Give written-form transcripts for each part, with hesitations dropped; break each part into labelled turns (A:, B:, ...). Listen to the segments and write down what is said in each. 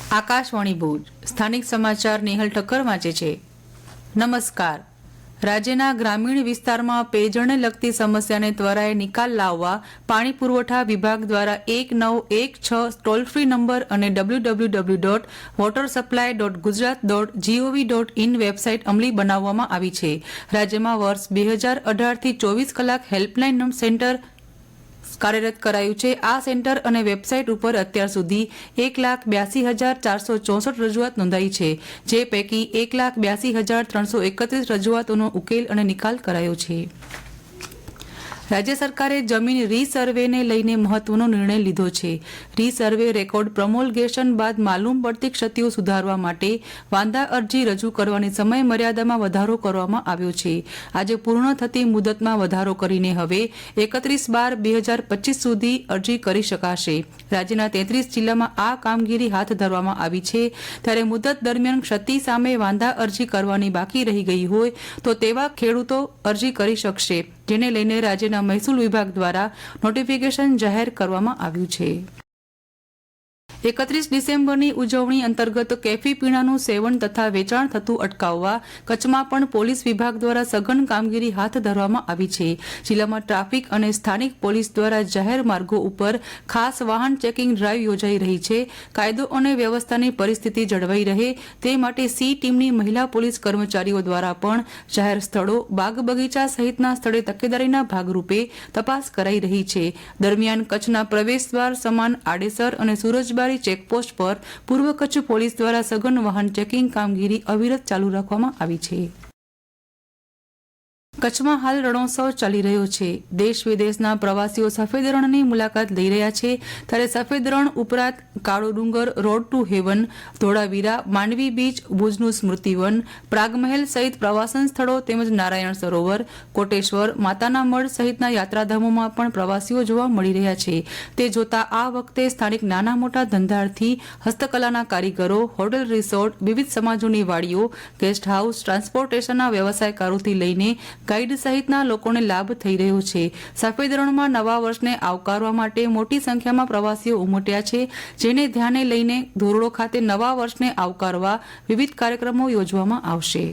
A: આકાશવાણી ભુજ સ્થાનિક સમાચાર નેહલ ઠક્કર વાંચે છે। નમસ્કાર। રાજ્યના ગ્રામીણ વિસ્તારમાં પેયજળને લગતી સમસ્યાને ત્વરાએ નિકાલ લાવવા પાણી પુરવઠા વિભાગ દ્વારા 1916 ટોલ ફ્રી નંબર અને www.watersupply.gujarat.gov.in વેબસાઇટ અમલી બનાવવામાં આવી છે। રાજ્યમાં વર્ષ 2018થી 24 કલાક હેલ્પલાઇન સેન્ટર કાર્યરત કરાયું છે। આ સેન્ટર અને વેબસાઇટ ઉપર અત્યાર સુધી 1,82,464 રજૂઆત નોંધાઈ છે, જે પૈકી 1,82,331 રજૂઆતોનો ઉકેલ અને નિકાલ કરાયો છે। રાજ્ય સરકારે જમીન રીસર્વેને લઈને મહત્વનો નિર્ણય લીધો છે। રીસર્વે રેકોર્ડ પ્રમોલગેશન બાદ માલુમ પડતી ક્ષતિઓ સુધારવા માટે વાંધા અરજી રજૂ કરવાની સમય મર્યાદામાં વધારો કરવામાં આવ્યો છે। આજે પૂર્ણ થતી મુદતમાં વધારો કરીને હવે 31/12/2025 સુધી અરજી કરી શકાશે। રાજ્યના 33 જિલ્લામાં આ કામગીરી હાથ ધરવામાં આવી છે, ત્યારે મુદત દરમિયાન ક્ષતિ સામે વાંધા અરજી કરવાની બાકી રહી ગઈ હોય તો તેવા ખેડૂતો અરજી કરી શકશે, જેને લઈને રાજ્યના મહેસૂલ વિભાગ દ્વારા નોટિફિકેશન જાહેર કરવામાં આવ્યું છે। 31 ડિસેમ્બરની ઉજવણી અંતર્ગત કેફી પીણાનું સેવન તથા વેચાણ થતું અટકાવવા કચ્છમાં પણ પોલીસ વિભાગ દ્વારા સઘન કામગીરી હાથ ધરવામાં આવી છે। જિલ્લામાં ટ્રાફિક અને સ્થાનિક પોલીસ દ્વારા જાહેર માર્ગો ઉપર ખાસ વાહન ચેકિંગ ડ્રાઇવ યોજાઈ રહી છે। કાયદો અને વ્યવસ્થાની પરિસ્થિતિ જળવાઈ રહે તે માટે સી ટીમની મહિલા પોલીસ કર્મચારીઓ દ્વારા પણ જાહેર સ્થળો, બાગ બગીચા સહિતના સ્થળે તકેદારીના ભાગરૂપે તપાસ કરાઈ રહી છે। દરમિયાન કચ્છના પ્રવેશદ્વાર સમાન આડેસર અને સુરજબારી ચેકપોસ્ટ પર પૂર્વ કચ્છ પોલીસ દ્વારા સઘન વાહન ચેકિંગ કામગીરી અવિરત ચાલુ રાખવામાં આવી છે। કચ્છમાં હાલ રણોત્સવ ચાલી રહ્યો છે। દેશ વિદેશના પ્રવાસીઓ સફેદ રણની મુલાકાત લઈ રહ્યા છે, ત્યારે સફેદ રણ ઉપરાંત Kalo Dungar, road to heaven, Dholavira, Mandvi beach, ભુજનું સ્મૃતિવન, પ્રાગમહેલ સહિત પ્રવાસન સ્થળો તેમજ નારાયણ સરોવર, કોટેશ્વર, માતાના મઢ સહિતના યાત્રાધામોમાં પણ પ્રવાસીઓ જોવા મળી રહ્યા છે। તે જોતા આ વખતે સ્થાનિક નાના મોટા ધંધાર્થી, હસ્તકલાના કારીગરો, હોટેલ રિસોર્ટ, વિવિધ સમાજોની વાડીઓ, ગેસ્ટ હાઉસ, ટ્રાન્સપોર્ટેશનના વ્યવસાયકારોથી લઈને ગાઈડ સહિતના લોકોને લાભ થઈ રહ્યો છે। સફેદ રણમાં નવા વર્ષને આવકારવા માટે મોટી સંખ્યામાં પ્રવાસીઓ ઉમટ્યા છે, જેને ધ્યાને લઈને ધોરડો ખાતે નવા વર્ષને આવકારવા વિવિધ કાર્યક્રમો યોજવામાં આવશે।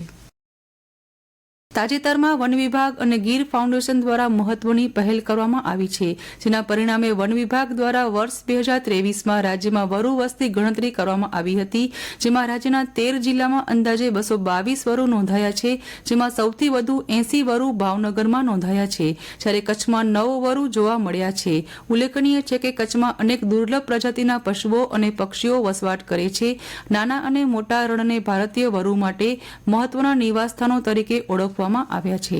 A: તાજેતરમાં વન વિભાગ અને ગીર ફાઉન્ડેશન દ્વારા મહત્વની પહેલ કરવામાં આવી છે, જેના પરિણામે વન વિભાગ દ્વારા વર્ષ 2023માં રાજ્યમાં વરુ વસ્તી ગણતરી કરવામાં આવી હતી, જેમાં રાજ્યના 13 જિલ્લામાં અંદાજે 222 વરુ નોંધાયા છે, જેમાં સૌથી વધુ 80 વરુ ભાવનગરમાં નોંધાયા છે, જ્યારે કચ્છમાં 9 વરુ જોવા મળ્યા છે। ઉલ્લેખનીય છે કે કચ્છમાં અનેક દુર્લભ પ્રજાતિના પશુઓ અને પક્ષીઓ વસવાટ કરે છે। નાના અને મોટા રણને ભારતીય વરુ માટે મહત્વના નિવાસસ્થાનો તરીકે ઓળખવામાં આવ્યા છે।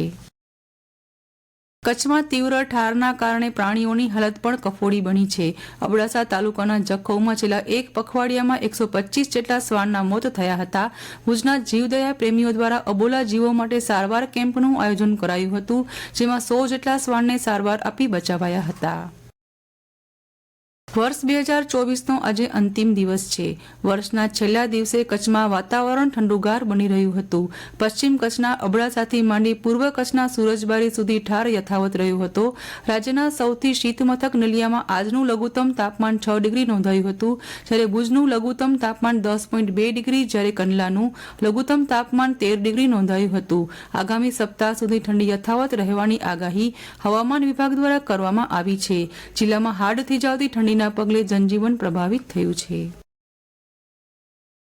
A: કચ્છમાં તીવ્ર ઠારના કારણે પ્રાણીઓની હાલત પણ કફોડી બની છે। અબડાસા તાલુકાના જખૌમાં છેલ્લા એક પખવાડિયામાં 125 જેટલા શ્વાનના મોત થયા હતા। ભુજના જીવદયા પ્રેમીઓ દ્વારા અબોલા જીવો માટે સારવાર કેમ્પનું આયોજન કરાયું હતું, જેમાં 100 જેટલા શ્વાનને સારવાર આપી બચાવાયા હતા। વર્ષ 2024નો આજે અંતિમ દિવસ છે। વર્ષના છેલ્લા દિવસે કચ્છમાં વાતાવરણ ઠંડુગાર બની રહ્યું હતું। પશ્ચિમ કચ્છના અબડાસાથી માંડી પૂર્વ કચ્છના સુરજબારી સુધી ઠાર યથાવત રહ્યો હતો। રાજ્યના સૌથી શીત મથક નલિયામાં આજનું લઘુત્તમ તાપમાન 6 ડિગ્રી નોંધાયું હતું, જ્યારે ભુજનું લઘુત્તમ તાપમાન 10.2 ડિગ્રી, જ્યારે કંડલાનું લઘુત્તમ તાપમાન 13 ડિગ્રી નોંધાયું હતું। આગામી સપ્તાહ સુધી ઠંડી યથાવત રહેવાની આગાહી હવામાન વિભાગ દ્વારા કરવામાં આવી છે। જિલ્લામાં હાડ થીજાવતી ઠંડીના પગલે જનજીવન પ્રભાવિત થયું છે।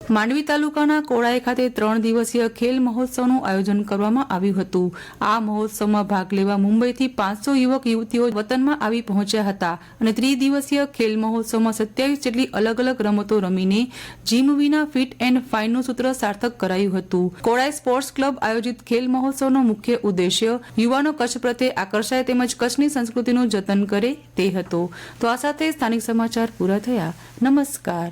A: માંડવી તાલુકાના કોડાઈ ખાતે 3 દિવસીય ખેલ મહોત્સવનું આયોજન કરવામાં આવ્યું હતું। આ મહોત્સવમાં ભાગ લેવા મુંબઈથી 500 યુવક યુવતીઓ વતનમાં આવી પહોંચ્યા હતા અને ત્રિદિવસીય ખેલ મહોત્સવમાં 27 જેટલી અલગ અલગ રમતો રમીને જીમ વિના ફિટ એન્ડ ફાઇનનું સૂત્ર સાર્થક કરાયું હતું। કોડાઈ સ્પોર્ટ્સ ક્લબ આયોજિત ખેલ મહોત્સવનો મુખ્ય ઉદ્દેશ્ય યુવાનો કચ્છ પ્રત્યે આકર્ષાય તેમજ કચ્છની સંસ્કૃતિનું જતન કરે તે હતો। તો આ સાથે સ્થાનિક સમાચાર પૂરા થયા। નમસ્કાર।